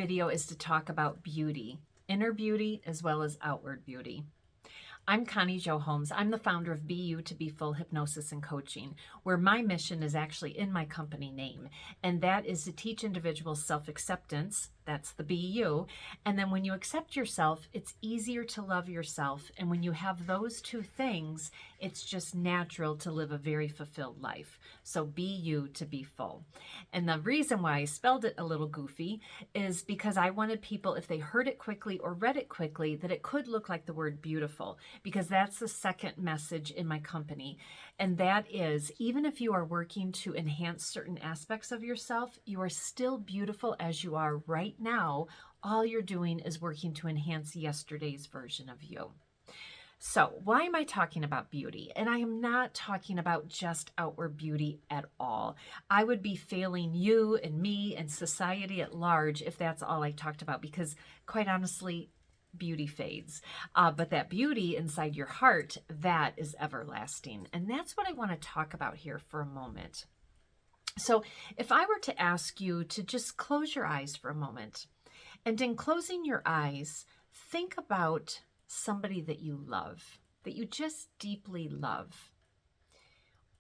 video is to talk about beauty, inner beauty as well as outward beauty. I'm Connie Jo Holmes. I'm the founder of Be You to Be Full Hypnosis and Coaching, where my mission is actually in my company name, and that is to teach individuals self-acceptance. That's the Be You. And then when you accept yourself, it's easier to love yourself. And when you have those two things, it's just natural to live a very fulfilled life. So be you to be full. And the reason why I spelled it a little goofy is because I wanted people, if they heard it quickly or read it quickly, that it could look like the word beautiful, because that's the second message in my company. And that is, even if you are working to enhance certain aspects of yourself, you are still beautiful as you are right now. All you're doing is working to enhance yesterday's version of you. So why am I talking about beauty? And I am not talking about just outward beauty at all. I would be failing you and me and society at large if that's all I talked about, because quite honestly, beauty fades. But that beauty inside your heart, that is everlasting. And that's what I want to talk about here for a moment. So if I were to ask you to just close your eyes for a moment, and in closing your eyes, think about somebody that you love, that you just deeply love.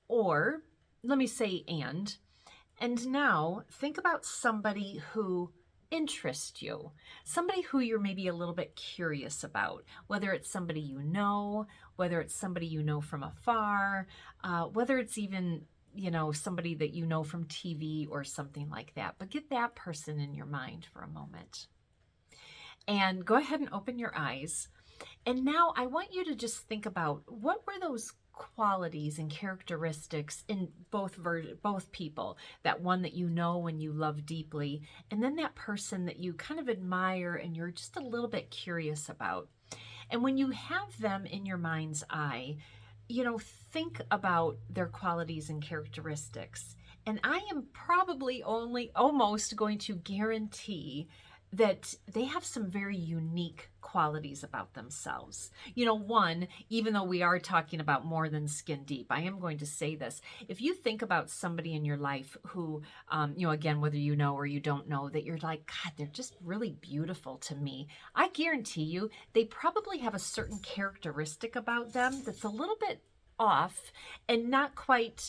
Or let me say and now think about somebody who interests you, somebody who you're maybe a little bit curious about, whether it's somebody you know, whether it's somebody you know from afar, whether it's even somebody that you know from TV or something like that. But get that person in your mind for a moment. And go ahead and open your eyes. And now I want you to just think about, what were those qualities and characteristics in both people, that one that you know and you love deeply, and then that person that you kind of admire and you're just a little bit curious about. And when you have them in your mind's eye, think about their qualities and characteristics. And I am probably almost going to guarantee that they have some very unique qualities about themselves. One, even though we are talking about more than skin deep, I am going to say this. If you think about somebody in your life who, again, whether you know or you don't know, that you're like, God, they're just really beautiful to me, I guarantee you they probably have a certain characteristic about them that's a little bit off and not quite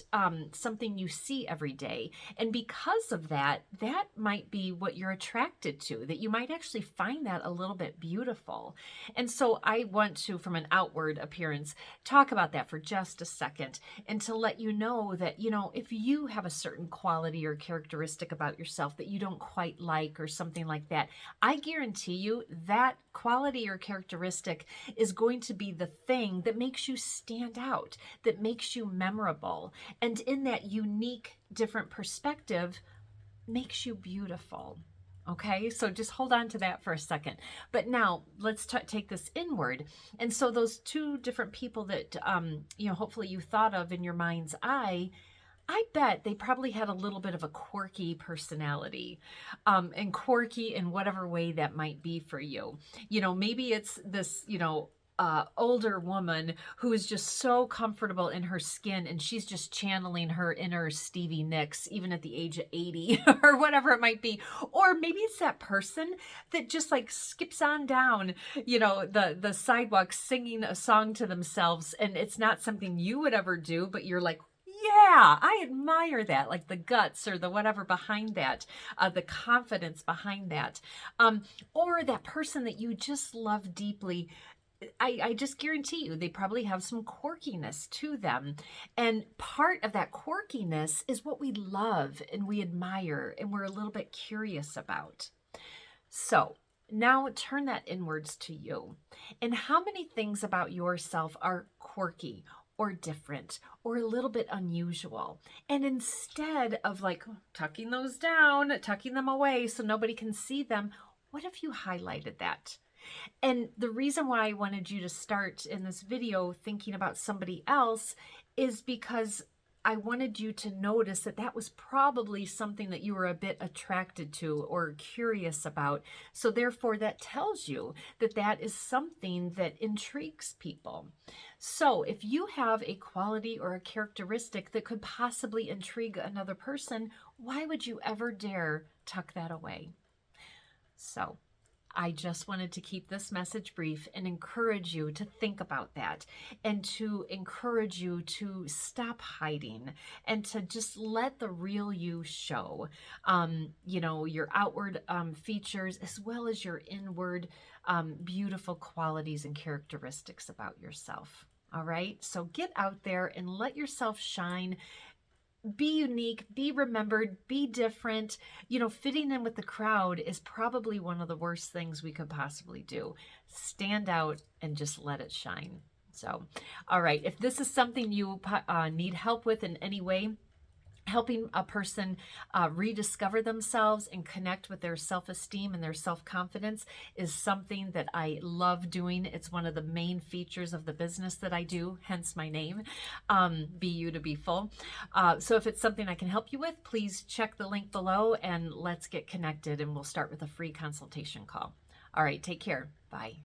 something you see every day. And because of that, that might be what you're attracted to, that you might actually find that a little bit beautiful. And so I want to, from an outward appearance, talk about that for just a second, and to let you know that, if you have a certain quality or characteristic about yourself that you don't quite like or something like that, I guarantee you that quality or characteristic is going to be the thing that makes you stand out, that makes you memorable, and in that unique, different perspective, makes you beautiful. Okay, so just hold on to that for a second. But now let's take this inward. And so those two different people that, hopefully you thought of in your mind's eye, I bet they probably had a little bit of a quirky personality, and quirky in whatever way that might be for you. Maybe it's this, older woman who is just so comfortable in her skin, and she's just channeling her inner Stevie Nicks, even at the age of 80 or whatever it might be. Or maybe it's that person that just like skips on down, the sidewalk singing a song to themselves, and it's not something you would ever do, but you're like, yeah, I admire that, like the guts or the whatever behind that, the confidence behind that. Or that person that you just love deeply. I just guarantee you they probably have some quirkiness to them. And part of that quirkiness is what we love and we admire and we're a little bit curious about. So now turn that inwards to you. And how many things about yourself are quirky or different or a little bit unusual? And instead of like tucking those down, tucking them away so nobody can see them, what if you highlighted that? And the reason why I wanted you to start in this video thinking about somebody else is because I wanted you to notice that that was probably something that you were a bit attracted to or curious about. So therefore, that tells you that that is something that intrigues people. So if you have a quality or a characteristic that could possibly intrigue another person, why would you ever dare tuck that away? So I just wanted to keep this message brief and encourage you to think about that, and to encourage you to stop hiding and to just let the real you show. Your outward features as well as your inward beautiful qualities and characteristics about yourself. All right. So get out there and let yourself shine. Be unique, be remembered, be different. Fitting in with the crowd is probably one of the worst things we could possibly do. Stand out and just let it shine. So, all right, if this is something you need help with in any way, helping a person rediscover themselves and connect with their self-esteem and their self-confidence is something that I love doing. It's one of the main features of the business that I do, hence my name, Be You to Be Full. So if it's something I can help you with, please check the link below and let's get connected, and we'll start with a free consultation call. All right, take care. Bye.